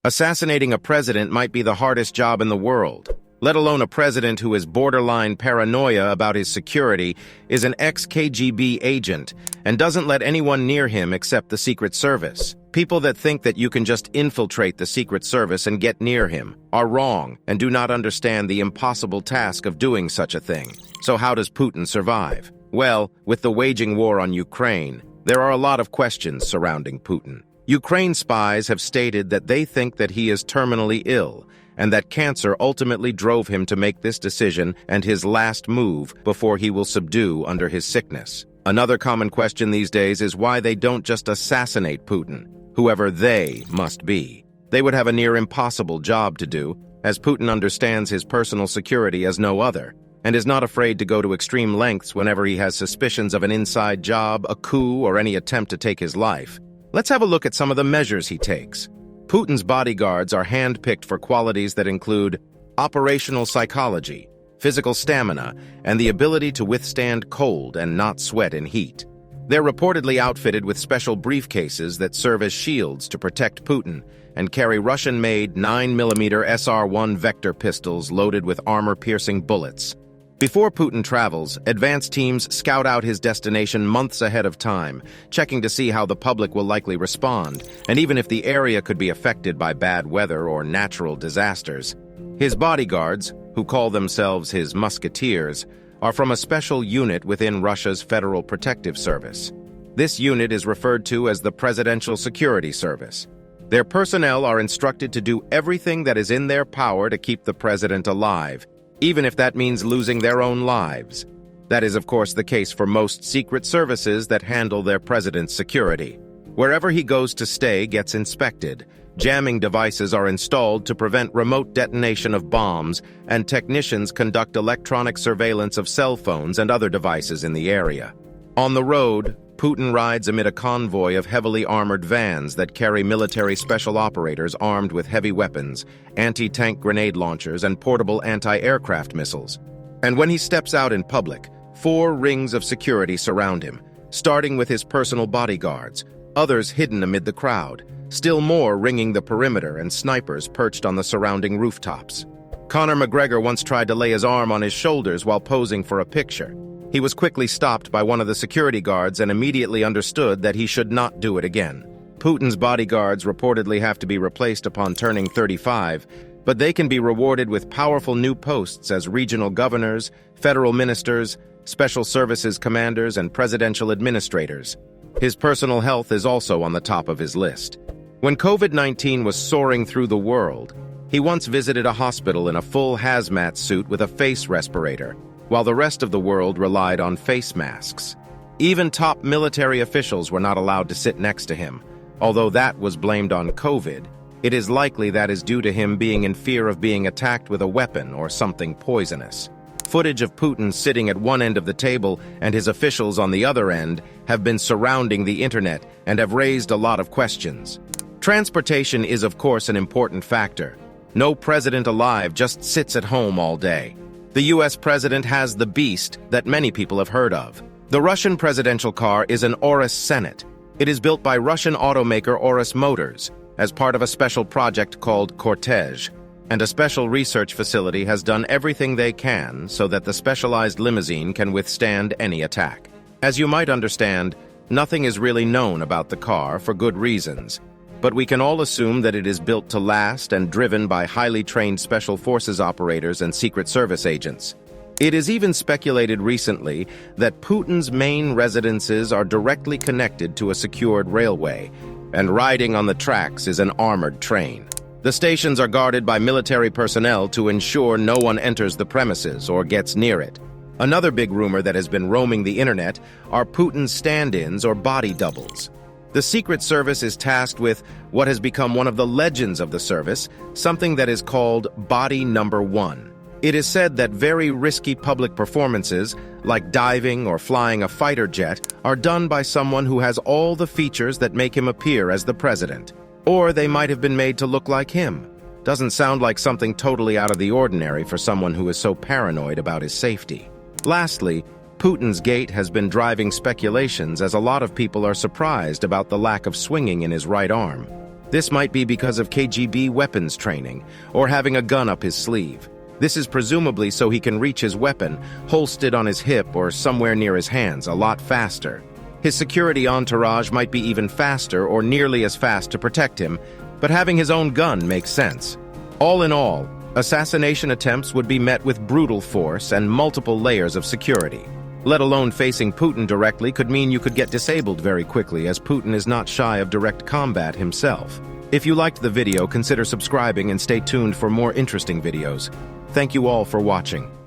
Assassinating a president might be the hardest job in the world. Let alone a president who is borderline paranoia about his security, is an ex-KGB agent, and doesn't let anyone near him except the Secret Service. People that think that you can just infiltrate the Secret Service and get near him are wrong and do not understand the impossible task of doing such a thing. So how does Putin survive? Well, with the waging war on Ukraine, there are a lot of questions surrounding Putin. Ukraine spies have stated that they think that he is terminally ill, and that cancer ultimately drove him to make this decision and his last move before he will subdue under his sickness. Another common question these days is why they don't just assassinate Putin, whoever they must be. They would have a near impossible job to do, as Putin understands his personal security as no other, and is not afraid to go to extreme lengths whenever he has suspicions of an inside job, a coup, or any attempt to take his life. Let's have a look at some of the measures he takes. Putin's bodyguards are handpicked for qualities that include operational psychology, physical stamina, and the ability to withstand cold and not sweat in heat. They're reportedly outfitted with special briefcases that serve as shields to protect Putin and carry Russian-made 9mm SR-1 Vector pistols loaded with armor-piercing bullets. Before Putin travels, advance teams scout out his destination months ahead of time, checking to see how the public will likely respond, and even if the area could be affected by bad weather or natural disasters. His bodyguards, who call themselves his musketeers, are from a special unit within Russia's Federal Protective Service. This unit is referred to as the Presidential Security Service. Their personnel are instructed to do everything that is in their power to keep the president alive, even if that means losing their own lives. That is, of course, the case for most secret services that handle their president's security. Wherever he goes to stay gets inspected. Jamming devices are installed to prevent remote detonation of bombs, and technicians conduct electronic surveillance of cell phones and other devices in the area. On the road, Putin rides amid a convoy of heavily armored vans that carry military special operators armed with heavy weapons, anti-tank grenade launchers, and portable anti-aircraft missiles. And when he steps out in public, 4 rings of security surround him, starting with his personal bodyguards, others hidden amid the crowd, still more ringing the perimeter, and snipers perched on the surrounding rooftops. Conor McGregor once tried to lay his arm on his shoulders while posing for a picture. He was quickly stopped by one of the security guards and immediately understood that he should not do it again. Putin's bodyguards reportedly have to be replaced upon turning 35, but they can be rewarded with powerful new posts as regional governors, federal ministers, special services commanders, and presidential administrators. His personal health is also on the top of his list. When COVID-19 was soaring through the world, he once visited a hospital in a full hazmat suit with a face respirator, while the rest of the world relied on face masks. Even top military officials were not allowed to sit next to him. Although that was blamed on COVID, it is likely that is due to him being in fear of being attacked with a weapon or something poisonous. Footage of Putin sitting at one end of the table and his officials on the other end have been surrounding the internet and have raised a lot of questions. Transportation is, of course, an important factor. No president alive just sits at home all day. The US president has the beast that many people have heard of. The Russian presidential car is an Urus Senate. It is built by Russian automaker Urus Motors as part of a special project called Cortege, and a special research facility has done everything they can so that the specialized limousine can withstand any attack. As you might understand, nothing is really known about the car for good reasons, but we can all assume that it is built to last and driven by highly trained special forces operators and Secret Service agents. It is even speculated recently that Putin's main residences are directly connected to a secured railway, and riding on the tracks is an armored train. The stations are guarded by military personnel to ensure no one enters the premises or gets near it. Another big rumor that has been roaming the internet are Putin's stand-ins or body doubles. The Secret Service is tasked with what has become one of the legends of the service, something that is called Body Number 1. It is said that very risky public performances, like diving or flying a fighter jet, are done by someone who has all the features that make him appear as the president. Or they might have been made to look like him. Doesn't sound like something totally out of the ordinary for someone who is so paranoid about his safety. Lastly, Putin's gait has been driving speculations as a lot of people are surprised about the lack of swinging in his right arm. This might be because of KGB weapons training, or having a gun up his sleeve. This is presumably so he can reach his weapon, holstered on his hip or somewhere near his hands, a lot faster. His security entourage might be even faster or nearly as fast to protect him, but having his own gun makes sense. All in all, assassination attempts would be met with brutal force and multiple layers of security. Let alone facing Putin directly could mean you could get disabled very quickly, as Putin is not shy of direct combat himself. If you liked the video, consider subscribing and stay tuned for more interesting videos. Thank you all for watching.